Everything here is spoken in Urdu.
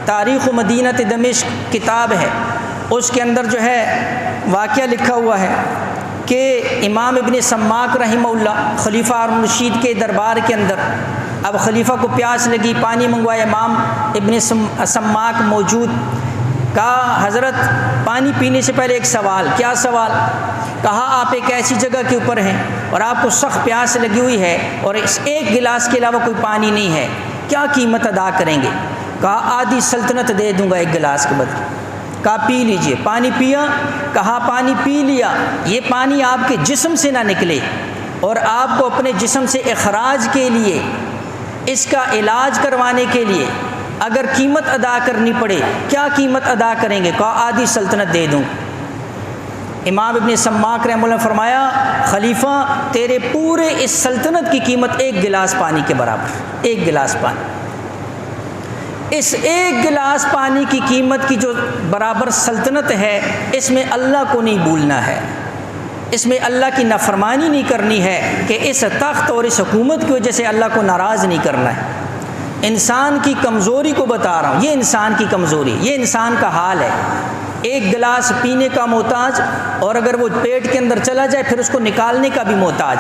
تاریخ مدینہ دمشق کتاب ہے، اس کے اندر جو ہے واقعہ لکھا ہوا ہے کہ امام ابن سماک رحمہ اللہ خلیفہ ہارون رشید کے دربار کے اندر، اب خلیفہ کو پیاس لگی، پانی منگوایا، امام ابن سماک موجود، کہا حضرت پانی پینے سے پہلے ایک سوال۔ کیا سوال؟ کہا آپ ایک ایسی جگہ کے اوپر ہیں اور آپ کو سخت پیاس لگی ہوئی ہے اور اس ایک گلاس کے علاوہ کوئی پانی نہیں ہے، کیا قیمت ادا کریں گے؟ کہا آدھی سلطنت دے دوں گا ایک گلاس کے بدلے۔ کہا پی لیجئے۔ پانی پیا؟ کہا پانی پی لیا۔ یہ پانی آپ کے جسم سے نہ نکلے اور آپ کو اپنے جسم سے اخراج کے لیے، اس کا علاج کروانے کے لیے اگر قیمت ادا کرنی پڑے، کیا قیمت ادا کریں گے؟ کہا آدھی سلطنت دے دوں۔ امام ابن سماک رحمہ اللہ نے فرمایا خلیفہ تیرے پورے اس سلطنت کی قیمت ایک گلاس پانی کے برابر، ایک گلاس پانی۔ اس ایک گلاس پانی کی قیمت کی جو برابر سلطنت ہے، اس میں اللہ کو نہیں بھولنا ہے، اس میں اللہ کی نافرمانی نہیں کرنی ہے کہ اس تخت اور اس حکومت کی وجہ سے اللہ کو ناراض نہیں کرنا ہے۔ انسان کی کمزوری کو بتا رہا ہوں، یہ انسان کی کمزوری، یہ انسان کا حال ہے، ایک گلاس پینے کا محتاج، اور اگر وہ پیٹ کے اندر چلا جائے پھر اس کو نکالنے کا بھی محتاج۔